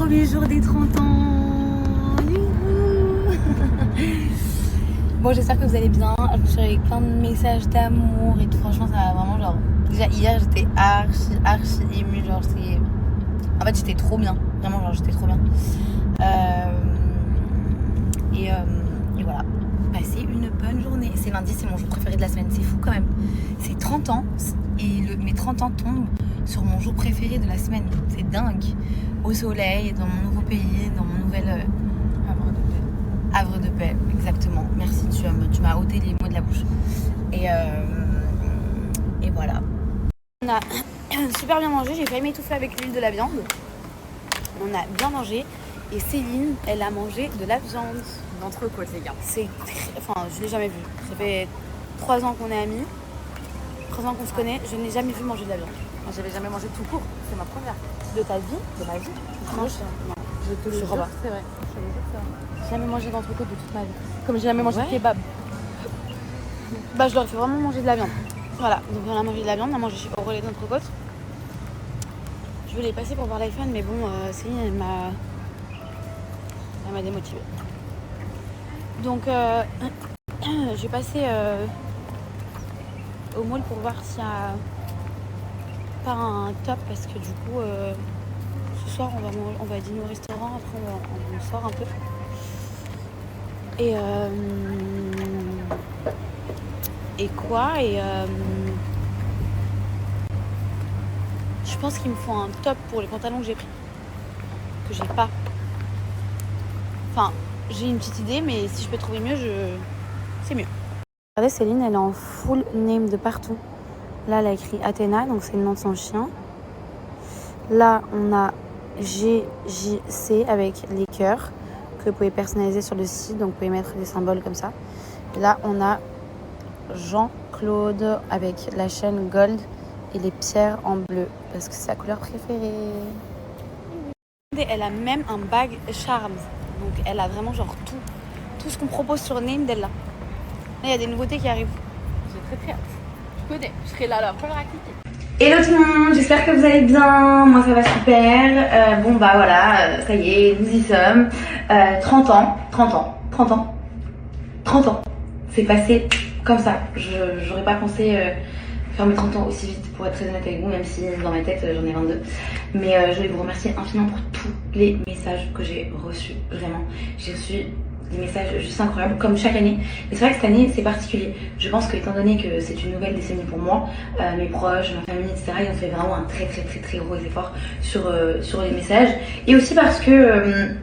premier jour des 30 ans. Bon, j'espère que vous allez bien. Je me suis avec plein de messages d'amour et tout. Franchement, ça va vraiment genre... Déjà hier, j'étais archi émue. Genre, en fait, j'étais trop bien. Vraiment, genre, j'étais trop bien. Et voilà. Passez une bonne journée. C'est lundi, c'est mon jour préféré de la semaine. C'est fou quand même. C'est 30 ans et mes 30 ans tombent sur mon jour préféré de la semaine. C'est dingue. Au soleil, dans mon nouveau pays, dans mon nouvel havre de paix. Exactement. Merci, tu m'as ôté les mots de la bouche. Et voilà. On a super bien mangé. J'ai failli m'étouffer avec l'huile de la viande. On a bien mangé. Et Céline, elle a mangé de la viande. D'entrecôte, les gars. Enfin, je l'ai jamais vu. Ça fait 3 ans qu'on est amis. 3 ans qu'on se connaît. Je n'ai jamais vu manger de la viande. Moi, j'avais jamais mangé tout court. C'est ma première. De ta vie? De ma vie. Non, je te le jure, c'est vrai. J'ai jamais mangé d'entrecôte de toute ma vie. Comme j'ai jamais mangé de kebab. Bah, je leur ai fait vraiment manger de la viande. Voilà, donc on a mangé de la viande, on a mangé au relais d'entrecôte. Je voulais passer pour voir l'iPhone, mais bon, Céline, elle m'a démotivée. Donc, je vais passer au mall pour voir s'il y a pas un top, parce que du coup, ce soir, on va dîner au restaurant, après on sort un peu. Je pense qu'il me faut un top pour les pantalons que j'ai pris, que j'ai pas. Enfin, j'ai une petite idée, mais si je peux trouver mieux, c'est mieux. Regardez, Céline, elle est en full name de partout. Là, elle a écrit Athéna, donc c'est le nom de son chien. Là, on a GJC avec les cœurs que vous pouvez personnaliser sur le site, donc vous pouvez mettre des symboles comme ça. Là, on a Jean-Claude avec la chaîne Gold et les pierres en bleu, parce que c'est sa couleur préférée. Elle a même un bag Charms, donc elle a vraiment genre tout ce qu'on propose sur Named, elle là. Là, il y a des nouveautés qui arrivent. J'ai très hâte. Je connais, je serai là la première à cliquer. Hello tout le monde, j'espère que vous allez bien, moi ça va super. Bon bah voilà, ça y est, nous y sommes. 30 ans, c'est passé comme ça. J'aurais pas pensé faire mes 30 ans aussi vite, pour être très honnête avec vous, même si dans ma tête j'en ai 22. Mais je voulais vous remercier infiniment pour tous les messages que j'ai reçus, vraiment. J'ai reçu des messages juste incroyables, comme chaque année. Mais c'est vrai que cette année, c'est particulier. Je pense que, étant donné que c'est une nouvelle décennie pour moi, mes proches, ma famille, etc., ils ont fait vraiment un très gros effort sur les messages. Et aussi parce que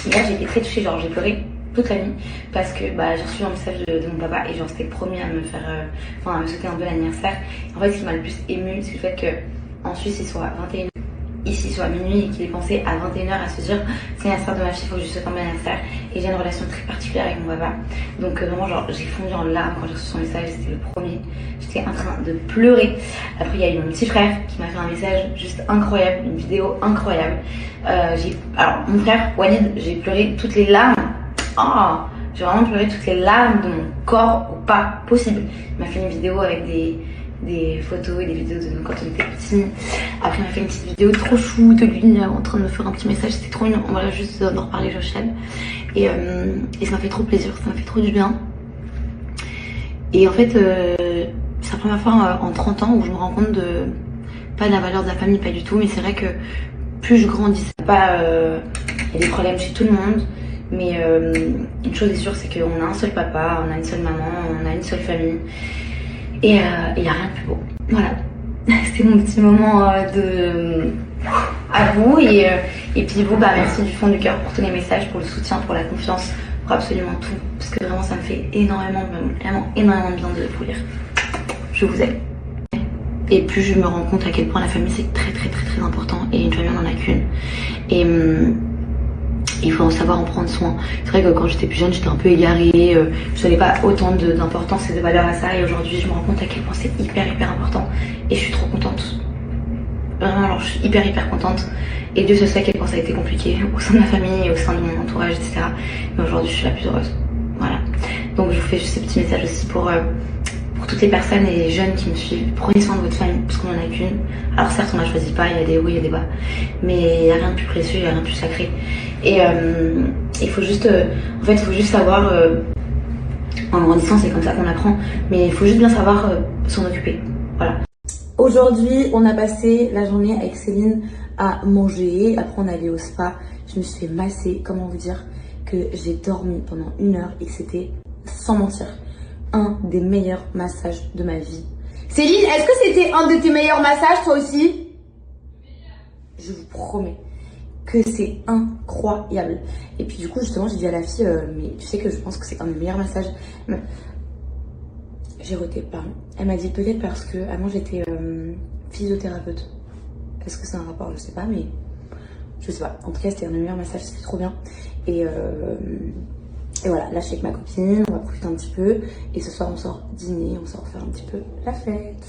hier, j'ai été très touchée, genre j'ai pleuré toute la nuit, parce que j'ai reçu un message de mon papa, et genre c'était le premier à me faire, à me souhaiter un bon anniversaire. En fait, ce qui m'a le plus émue, c'est le fait que en Suisse, il soit 21h. Ici soit minuit, et qu'il ait pensé à 21h à se dire c'est l'anniversaire de ma fille, il faut que je lui souhaite un bon anniversaire. Et j'ai une relation très particulière avec mon papa, donc vraiment genre j'ai fondu en larmes quand j'ai reçu son message. C'était le premier, j'étais en train de pleurer. Après il y a eu mon petit frère qui m'a fait un message juste incroyable, une vidéo incroyable. Alors mon frère Walid, j'ai pleuré toutes les larmes. J'ai vraiment pleuré toutes les larmes de mon corps au pas possible. Il m'a fait une vidéo avec des photos et des vidéos de nous quand on était petits. Après il m'a fait une petite vidéo trop chou de lui en train de me faire un petit message, c'était trop mignon. On va juste d'en reparler, Jochel. Et ça m'a fait trop plaisir, ça m'a fait trop du bien. Et en fait c'est la première fois en 30 ans où je me rends compte pas de la valeur de la famille, pas du tout, mais c'est vrai que plus je grandis, il y a des problèmes chez tout le monde, mais une chose est sûre, c'est qu'on a un seul papa, on a une seule maman, on a une seule famille. Et il n'y a rien de plus beau. Voilà, c'était mon petit moment à vous. Et puis vous, merci du fond du cœur pour tous les messages, pour le soutien, pour la confiance, pour absolument tout. Parce que vraiment, ça me fait énormément de bien de vous lire. Je vous aime. Et plus je me rends compte à quel point la famille, c'est très important. Et une famille, on n'en a qu'une. Et il faut savoir en prendre soin. C'est vrai que quand j'étais plus jeune, j'étais un peu égarée, je donnais pas autant d'importance et de valeur à ça, et aujourd'hui je me rends compte à quel point c'est hyper important, et je suis trop contente. Vraiment, alors je suis hyper contente, et Dieu se sait à quel point ça a été compliqué au sein de ma famille, au sein de mon entourage, etc. Mais aujourd'hui je suis la plus heureuse. Voilà. Donc je vous fais juste ce petit message aussi pour pour toutes les personnes et les jeunes qui me suivent, prenez soin de votre famille parce qu'on en a qu'une. Alors certes on la choisit pas, il y a des hauts, il y a des bas, mais il n'y a rien de plus précieux, il n'y a rien de plus sacré. Et il faut juste, en fait il faut juste savoir, en grandissant c'est comme ça qu'on apprend, mais il faut juste bien savoir s'en occuper. Voilà. Aujourd'hui on a passé la journée avec Céline à manger, après on est allé au spa, je me suis fait masser, comment vous dire que j'ai dormi pendant 1 heure et que c'était, sans mentir, un des meilleurs massages de ma vie. Céline, est-ce que c'était un de tes meilleurs massages toi aussi? Je vous promets que c'est incroyable. Et puis du coup justement j'ai dit à la fille, mais tu sais que je pense que c'est un des meilleurs massages. J'ai roté, pardon. Elle m'a dit peut-être parce que avant j'étais physiothérapeute. Est-ce que c'est un rapport? Je sais pas, mais je sais pas. En tout cas c'était un des meilleurs massages, c'était trop bien. Et voilà, là je suis avec ma copine, on va profiter un petit peu. Et ce soir on sort dîner, on sort faire un petit peu la fête.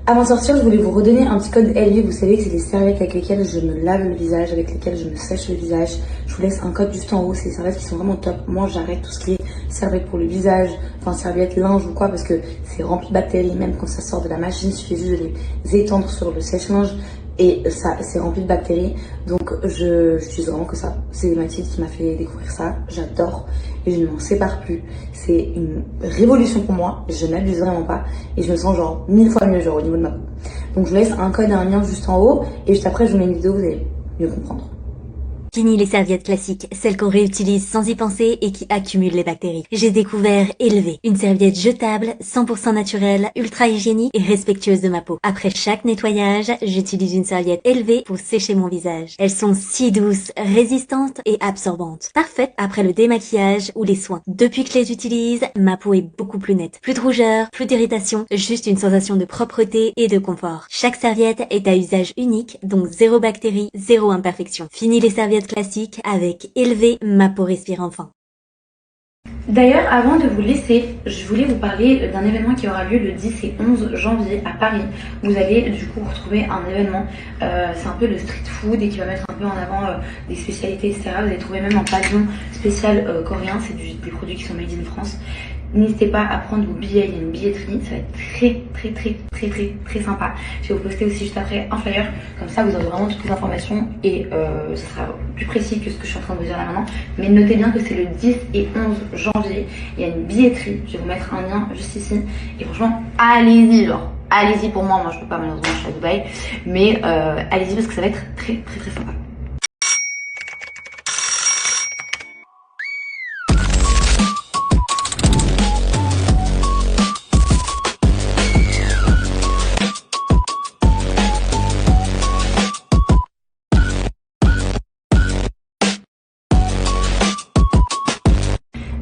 Avant de sortir, je voulais vous redonner un petit code LV. Vous savez que c'est des serviettes avec lesquelles je me lave le visage, avec lesquelles je me sèche le visage. Je vous laisse un code juste en haut, c'est des serviettes qui sont vraiment top. Moi j'arrête tout ce qui est serviette pour le visage, enfin serviette linge ou quoi, parce que c'est rempli de bactéries. Même quand ça sort de la machine, il suffit juste de les étendre sur le sèche-linge. Et ça, c'est rempli de bactéries. Donc, j'utilise vraiment que ça. C'est Mathilde qui m'a fait découvrir ça. J'adore. Et je ne m'en sépare plus. C'est une révolution pour moi. Je n'abuse vraiment pas. Et je me sens genre 1000 fois mieux, genre au niveau de ma peau. Donc, je vous laisse un code et un lien juste en haut. Et juste après, je vous mets une vidéo, vous allez mieux comprendre. Fini les serviettes classiques, celles qu'on réutilise sans y penser et qui accumulent les bactéries. J'ai découvert Elevée, une serviette jetable, 100% naturelle, ultra hygiénique et respectueuse de ma peau. Après chaque nettoyage, j'utilise une serviette Elevée pour sécher mon visage. Elles sont si douces, résistantes et absorbantes. Parfaites après le démaquillage ou les soins. Depuis que je les utilise, ma peau est beaucoup plus nette. Plus de rougeur, plus d'irritation, juste une sensation de propreté et de confort. Chaque serviette est à usage unique, donc zéro bactérie, zéro imperfection. Fini les serviettes classique avec Elevée, ma peau respire enfin. D'ailleurs, avant de vous laisser, je voulais vous parler d'un événement qui aura lieu le 10 et 11 janvier à Paris. Vous allez du coup retrouver un événement, c'est un peu le street food et qui va mettre un peu en avant des spécialités, etc. Vous allez trouver même un pavillon spécial coréen, c'est des produits qui sont made in France. N'hésitez pas à prendre vos billets, il y a une billetterie, ça va être très sympa. Je vais vous poster aussi juste après un flyer, comme ça vous aurez vraiment toutes les informations et ce sera plus précis que ce que je suis en train de vous dire là maintenant. Mais notez bien que c'est le 10 et 11 janvier, il y a une billetterie, je vais vous mettre un lien juste ici. Et franchement, allez-y genre, allez-y pour moi je peux pas malheureusement, je suis à Dubaï, mais allez-y parce que ça va être très sympa.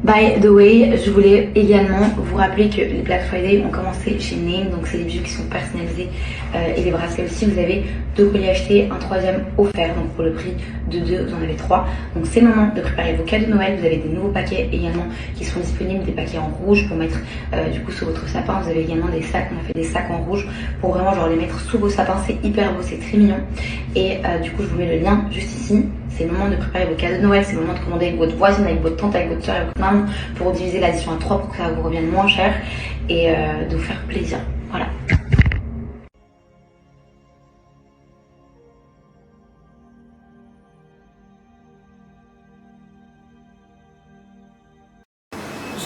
By the way, je voulais également vous rappeler que les Black Friday ont commencé chez Name, donc c'est des bijoux qui sont personnalisés et les bracelets aussi. Vous avez 2 colliers achetés, un 3e offert, donc pour le prix de 2, vous en avez 3. Donc c'est le moment de préparer vos cadeaux de Noël. Vous avez des nouveaux paquets également qui sont disponibles, des paquets en rouge pour mettre du coup sur votre sapin. Vous avez également des sacs, on a fait des sacs en rouge pour vraiment genre les mettre sous vos sapins, c'est hyper beau, c'est très mignon. Et du coup je vous mets le lien juste ici. C'est le moment de préparer vos cadeaux de Noël, c'est le moment de commander avec votre voisine, avec votre tante, avec votre soeur, avec votre maman pour diviser l'addition à 3 pour que ça vous revienne moins cher et de vous faire plaisir. Voilà.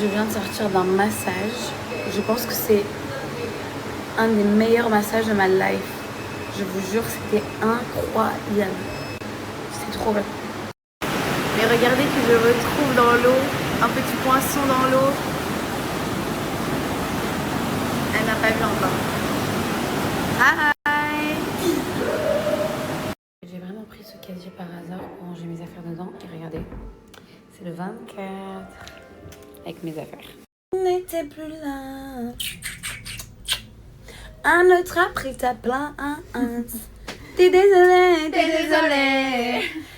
Je viens de sortir d'un massage. Je pense que c'est un des meilleurs massages de ma life. Je vous jure, c'était incroyable. C'est trop bien. Mais regardez que je retrouve dans l'eau un petit poinçon dans l'eau. Elle n'a pas vu encore. Hi. J'ai vraiment pris ce casier par hasard pour ranger mes affaires dedans. Et regardez, c'est le 24 avec mes affaires. On n'était plus là. Un autre a pris ta place. T'es désolé.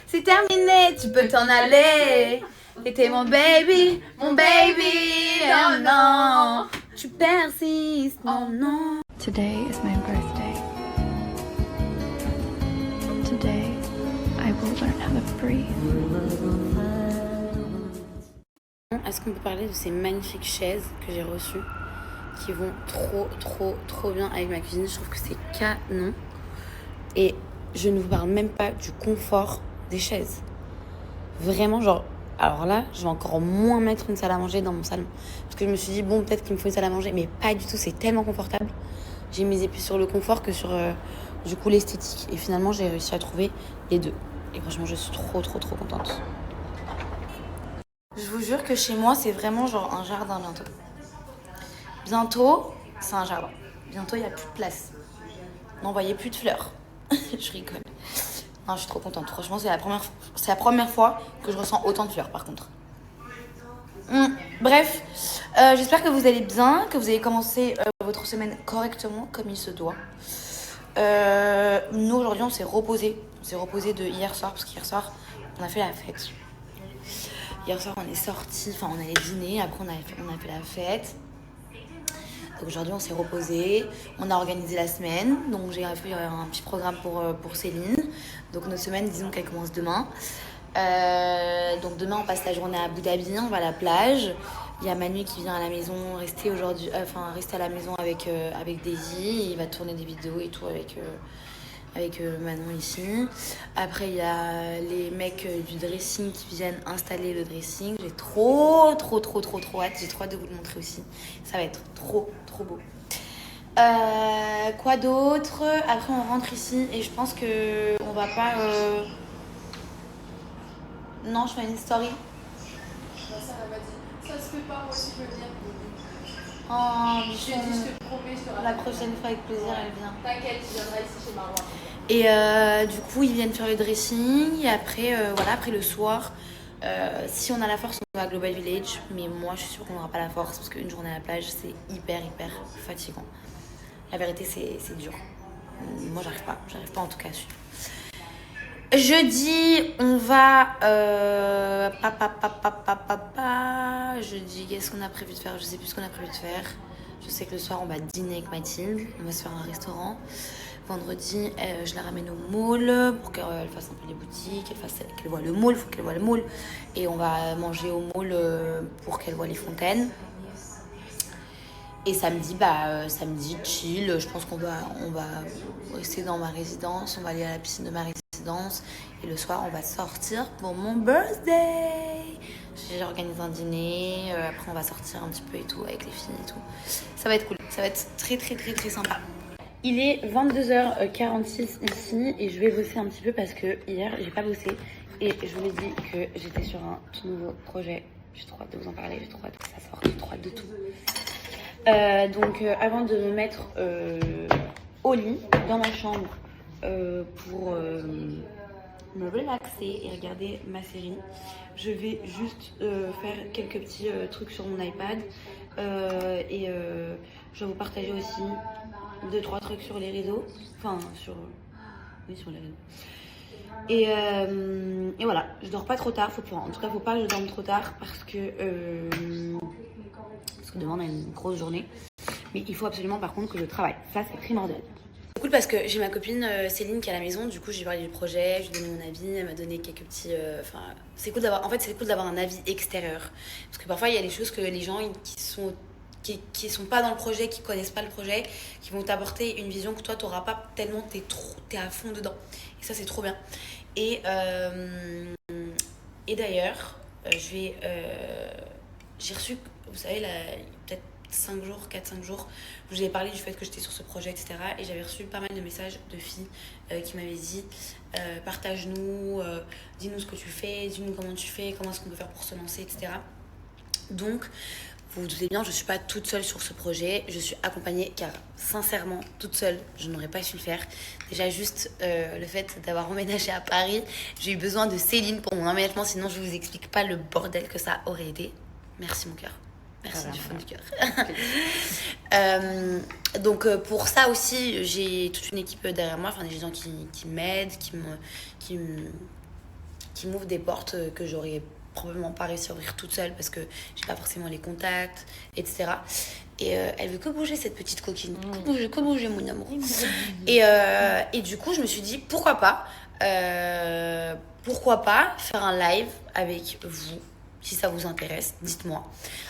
C'est terminé, tu peux t'en aller. T'étais mon baby, non, non. Tu persistes, non, non. Today is my birthday. Today, I will learn how to breathe. Est-ce qu'on peut parler de ces magnifiques chaises que j'ai reçues? qui vont trop bien avec ma cuisine. Je trouve que c'est canon. Et je ne vous parle même pas du confort des chaises. Vraiment, genre... Alors là, je vais encore moins mettre une salle à manger dans mon salon. Parce que je me suis dit, bon, peut-être qu'il me faut une salle à manger. Mais pas du tout, c'est tellement confortable. J'ai misé plus sur le confort que sur, du coup, l'esthétique. Et finalement, j'ai réussi à trouver les deux. Et franchement, je suis trop contente. Je vous jure que chez moi, c'est vraiment genre un jardin bientôt. Bientôt, c'est un jardin. Bientôt, il n'y a plus de place. Non, voyez plus de fleurs. Je rigole. Non, je suis trop contente. Franchement, c'est la première fois que je ressens autant de fleurs, par contre. Bref, j'espère que vous allez bien, que vous avez commencé votre semaine correctement, comme il se doit. Nous, aujourd'hui, on s'est reposé. On s'est reposé de hier soir, parce qu'hier soir, on a fait la fête. Hier soir, on est sortis, enfin, on allait dîner, après, on a fait la fête. Donc aujourd'hui, on s'est reposé, on a organisé la semaine, donc j'ai fait un petit programme pour Céline. Donc notre semaine, disons qu'elle commence demain. Donc demain, on passe la journée à Abu Dhabi, on va à la plage. Il y a Manu qui vient à la maison rester à la maison avec Daisy. Il va tourner des vidéos et tout avec Manon ici. Après, il y a les mecs du dressing qui viennent installer le dressing. J'ai trop hâte. J'ai trop hâte de vous le montrer aussi. Ça va être trop beau. Quoi d'autre? Après, on rentre ici et je pense que on va pas... Non, je fais une story. Ça se fait pas, moi aussi je veux venir. Oh, Je te promets, je te la rappelle. prochaine fois, avec plaisir, elle vient. T'inquiète, tu viendras ici chez Marois. Et du coup, ils viennent faire le dressing. Et après, après le soir, si on a la force, on va à Global Village. Mais moi, je suis sûre qu'on n'aura pas la force parce qu'une journée à la plage, c'est hyper fatigant. La vérité, c'est dur. Moi, j'arrive pas en tout cas. Jeudi, on va... Jeudi, qu'est-ce qu'on a prévu de faire? Je sais plus ce qu'on a prévu de faire. Je sais que le soir, on va dîner avec Mathilde. On va se faire un restaurant. Vendredi, je la ramène au mall pour qu'elle fasse un peu les boutiques, qu'elle voit le mall, il faut qu'elle voit le mall. Et on va manger au mall pour qu'elle voit les fontaines. Et samedi, chill. Je pense qu'on va rester dans ma résidence. On va aller à la piscine de ma résidence. Et le soir, on va sortir pour mon birthday. J'ai organisé un dîner. Après, on va sortir un petit peu et tout avec les filles et tout. Ça va être cool. Ça va être très sympa. Il est 22h46 ici et je vais bosser un petit peu parce que hier, j'ai pas bossé. Et je vous ai dit que j'étais sur un tout nouveau projet. J'ai trop hâte de vous en parler. J'ai trop hâte que ça sorte. J'ai trop hâte de tout. Donc avant de me mettre au lit dans ma chambre pour me relaxer et regarder ma série, je vais juste faire quelques petits trucs sur mon iPad et je vais vous partager aussi 2-3 trucs sur les réseaux, enfin sur les réseaux. Et voilà, je dors pas trop tard, en tout cas faut pas que je dorme trop tard parce que demain on a une grosse journée, mais il faut absolument par contre que je travaille, ça c'est primordial. C'est cool parce que j'ai ma copine Céline qui est à la maison, du coup j'ai parlé du projet, je lui ai donné mon avis, elle m'a donné quelques petits... c'est cool d'avoir un avis extérieur, parce que parfois il y a des choses que les gens qui sont pas dans le projet, qui connaissent pas le projet, qui vont t'apporter une vision que toi t'auras pas tellement, t'es à fond dedans, et ça c'est trop bien. Et d'ailleurs j'ai reçu, vous savez, peut-être 4-5 jours, où j'avais parlé du fait que j'étais sur ce projet, etc. Et j'avais reçu pas mal de messages de filles qui m'avaient dit partage-nous, dis-nous ce que tu fais, dis-nous comment tu fais, comment est-ce qu'on peut faire pour se lancer, etc. Donc, vous vous doutez bien, je ne suis pas toute seule sur ce projet, je suis accompagnée car sincèrement, toute seule, je n'aurais pas su le faire. Déjà juste le fait d'avoir emménagé à Paris, j'ai eu besoin de Céline pour mon emménagement, sinon je ne vous explique pas le bordel que ça aurait été. Merci mon cœur. Merci du fond du cœur. Donc pour ça aussi, j'ai toute une équipe derrière moi, enfin des gens qui m'aident, qui m'ouvrent des portes que j'aurais probablement pas réussi à ouvrir toute seule parce que j'ai pas forcément les contacts, etc. Et elle veut que bouger cette petite coquine. Que bouger mon amour. Et du coup, je me suis dit pourquoi pas faire un live avec vous si ça vous intéresse, dites-moi.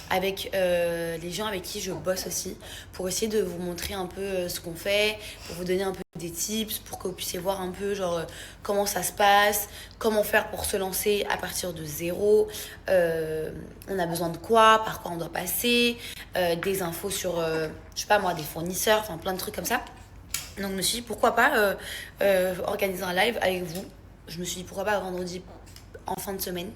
Avec les gens avec qui je bosse aussi, pour essayer de vous montrer un peu ce qu'on fait, pour vous donner un peu des tips, pour que vous puissiez voir un peu genre comment ça se passe, comment faire pour se lancer à partir de zéro, on a besoin de quoi, par quoi on doit passer, des infos sur, je sais pas moi, des fournisseurs, enfin plein de trucs comme ça. Donc je me suis dit pourquoi pas organiser un live avec vous. Je me suis dit pourquoi pas vendredi en fin de semaine.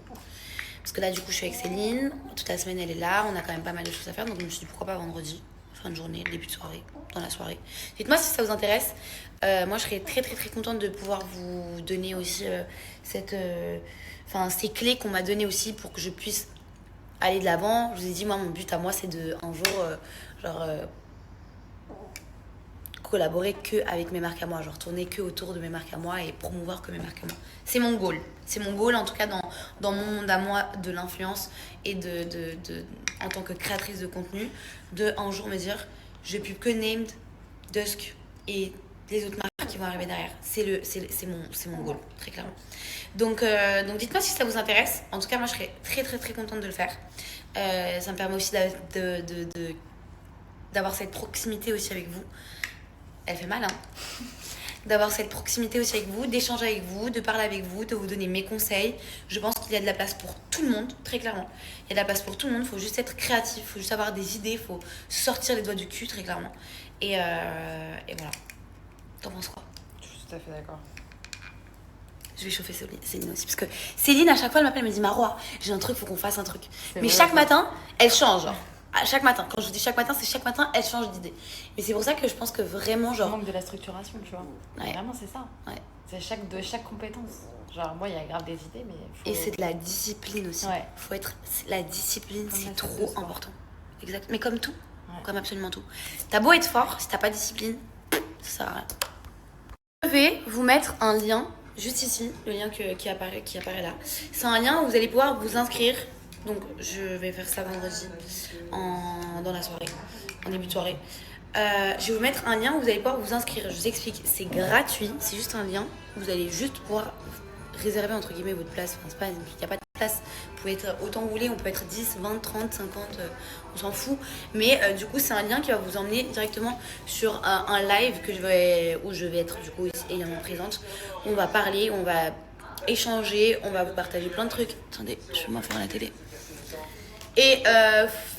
Parce que là du coup je suis avec Céline, toute la semaine elle est là, on a quand même pas mal de choses à faire. Donc je me suis dit pourquoi pas vendredi, fin de journée, début de soirée, dans la soirée. Dites-moi si ça vous intéresse. Moi je serais très très très contente de pouvoir vous donner aussi ces clés qu'on m'a données aussi pour que je puisse aller de l'avant. Je vous ai dit moi mon but à moi c'est de un jour collaborer que avec mes marques à moi, genre tourner que autour de mes marques à moi et promouvoir que mes marques à moi. C'est mon goal. C'est mon goal en tout cas dans mon monde à moi de l'influence et en tant que créatrice de contenu, de un jour me dire je pub que Named, Dusk et les autres marques qui vont arriver derrière. C'est mon goal, très clairement. Donc dites-moi si ça vous intéresse. En tout cas, moi je serais très très très contente de le faire. Ça me permet aussi d'avoir cette proximité aussi avec vous. Elle fait mal, hein. D'avoir cette proximité aussi avec vous, d'échanger avec vous, de parler avec vous, de vous donner mes conseils. Je pense qu'il y a de la place pour tout le monde, très clairement. Il y a de la place pour tout le monde, il faut juste être créatif, il faut juste avoir des idées, il faut sortir les doigts du cul, très clairement. Et voilà. T'en penses quoi? Je suis tout à fait d'accord. Je vais chauffer Céline aussi. Parce que Céline, à chaque fois, elle m'appelle, elle me dit Marois, j'ai un truc, faut qu'on fasse un truc. Mais vrai, chaque matin, elle change. Genre. À chaque matin. Quand je vous dis chaque matin, c'est chaque matin, elle change d'idée. Mais c'est pour ça que je pense que vraiment, Il genre. manque de la structuration, tu vois. Ouais. Vraiment, c'est ça. Ouais. C'est de chaque compétence. Genre, moi, il y a grave des idées, mais. Et c'est de la discipline aussi. Ouais. Faut être. La discipline, Comme c'est la salle de trop sport. important. Exact. Mais comme tout. Ouais. Comme absolument tout. T'as beau être fort, si t'as pas de discipline, ça sert à rien. Je vais vous mettre un lien, juste ici, le lien qui apparaît là. C'est un lien où vous allez pouvoir vous inscrire. Donc, je vais faire ça vendredi dans la soirée, en début de soirée. Je vais vous mettre un lien où vous allez pouvoir vous inscrire. Je vous explique, c'est gratuit, c'est juste un lien. Vous allez juste pouvoir réserver entre guillemets votre place. Enfin, il n'y a pas de place. Vous pouvez être autant que vous voulez, on peut être 10, 20, 30, 50, on s'en fout. Mais du coup, c'est un lien qui va vous emmener directement sur un live où je vais être du coup également présente. On va parler, on va échanger, on va vous partager plein de trucs. Attendez, je vais m'en faire à la télé. Et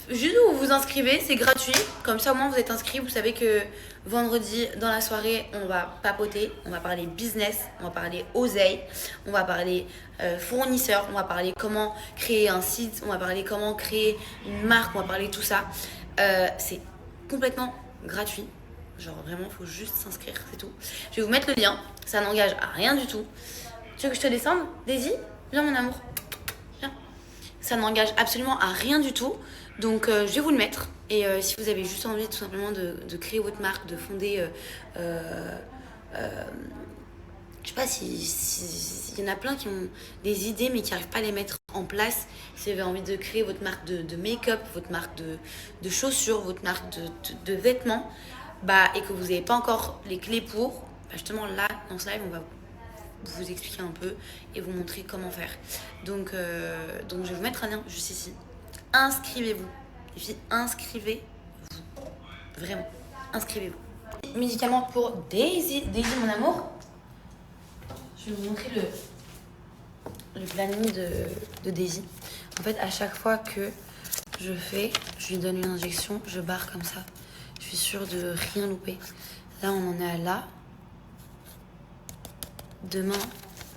juste où vous vous inscrivez, c'est gratuit. Comme ça, au moins, vous êtes inscrits. Vous savez que vendredi, dans la soirée, on va papoter. On va parler business, on va parler oseille, on va parler fournisseurs, on va parler comment créer un site, on va parler comment créer une marque, on va parler tout ça. C'est complètement gratuit. Genre, vraiment, il faut juste s'inscrire, c'est tout. Je vais vous mettre le lien. Ça n'engage à rien du tout. Tu veux que je te descende, Daisy? Viens, mon amour. Ça n'engage absolument à rien du tout. Donc je vais vous le mettre. Et si vous avez juste envie tout simplement de créer votre marque, de fonder... je sais pas si y en a plein qui ont des idées mais qui n'arrivent pas à les mettre en place. Si vous avez envie de créer votre marque de make-up, votre marque de chaussures, votre marque de vêtements, et que vous n'avez pas encore les clés pour, justement là, dans ce live, on va vous expliquer un peu et vous montrer comment faire. Donc je vais vous mettre un lien juste ici. Inscrivez-vous. Les filles, inscrivez-vous. Vraiment, inscrivez-vous. Médicament pour Daisy. Daisy, mon amour. Je vais vous montrer le planning de Daisy. En fait, à chaque fois que je lui donne une injection, je barre comme ça. Je suis sûre de rien louper. Là, on en est à là. Demain,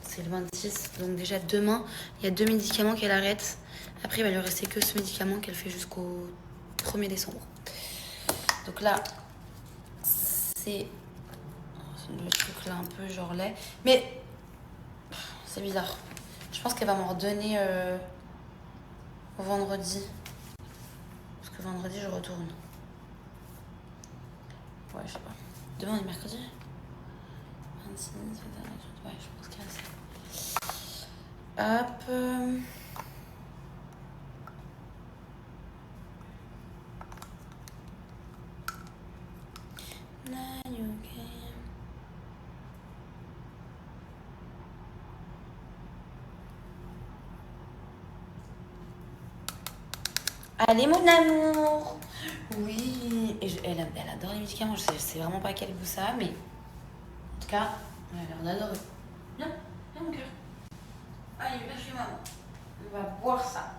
c'est le 26. Donc déjà, demain, il y a 2 médicaments qu'elle arrête. Après, il va lui rester que ce médicament qu'elle fait jusqu'au 1er décembre. Donc là, c'est le truc là un peu genre lait. Mais c'est bizarre. Je pense qu'elle va m'en redonner vendredi. Parce que vendredi, je retourne. Ouais, je sais pas. Demain, on est mercredi 26, ouais, je pense qu'il y a ça. Hop. Allez mon amour. Oui. Et elle adore les médicaments. Je sais vraiment pas quel goût ça a, mais en tout cas, elle a l'air d'adorer. Viens, viens mon cœur. Allez, viens chez maman. On va boire ça.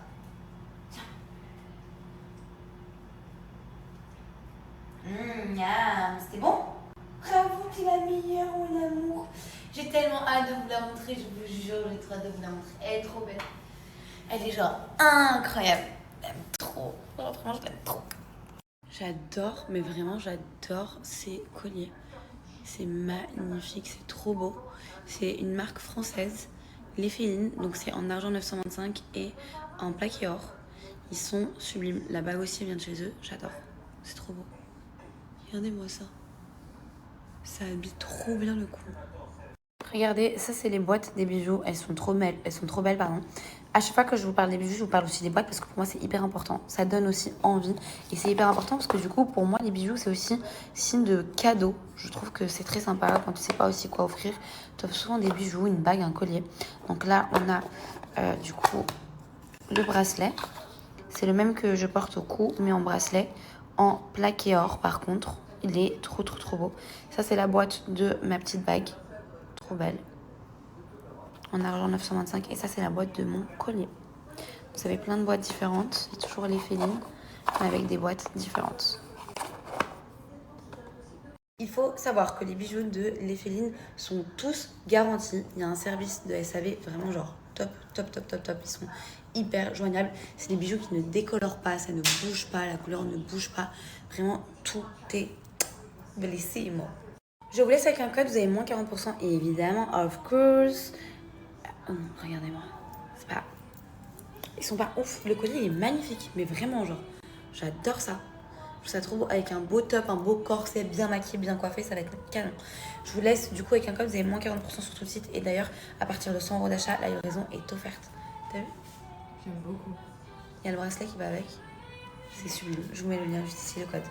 Tiens. Miam, c'était bon? Bravo, t'es la meilleure, mon amour. J'ai tellement hâte de vous la montrer, je vous jure, j'ai trop hâte de vous la montrer. Elle est trop belle. Elle est genre incroyable. Je l'aime trop. Genre, vraiment, je l'aime trop. J'adore, mais vraiment, j'adore ces colliers. C'est magnifique, c'est trop beau. C'est une marque française, les Félines. Donc, c'est en argent 925 et en plaqué or. Ils sont sublimes. La bague aussi vient de chez eux. J'adore. C'est trop beau. Regardez-moi ça. Ça habille trop bien le cou. Regardez, ça c'est les boîtes des bijoux. Elles sont trop belles, pardon. À chaque fois que je vous parle des bijoux, je vous parle aussi des boîtes parce que pour moi c'est hyper important. Ça donne aussi envie. Et c'est hyper important parce que du coup, pour moi, les bijoux c'est aussi signe de cadeau. Je trouve que c'est très sympa quand tu sais pas aussi quoi offrir. Tu offres souvent des bijoux, une bague, un collier. Donc là, on a du coup le bracelet. C'est le même que je porte au cou, mais en bracelet, en plaqué or par contre. Il est trop beau. Ça, c'est la boîte de ma petite bague. Trop belle. En argent 925. Et ça, c'est la boîte de mon collier. Vous avez plein de boîtes différentes. C'est toujours les Félines, mais avec des boîtes différentes. Il faut savoir que les bijoux de les Félines sont tous garantis. Il y a un service de SAV vraiment genre top. Ils sont hyper joignables. C'est des bijoux qui ne décolorent pas, ça ne bouge pas, la couleur ne bouge pas. Vraiment, tout est bellissimo. Je vous laisse avec un code, vous avez moins 40% et évidemment, of course. Oh non, regardez-moi. C'est pas... Ils sont pas ouf. Le collier est magnifique, mais vraiment genre, j'adore ça. Je trouve ça trop beau avec un beau top, un beau corset, bien maquillé, bien coiffé, ça va être canon. Je vous laisse du coup avec un code, vous avez moins 40% sur tout le site. Et d'ailleurs, à partir de 100 € d'achat, la livraison est offerte. T'as vu? J'aime beaucoup. Il y a le bracelet qui va avec. C'est sublime. Je vous mets le lien juste ici, le code.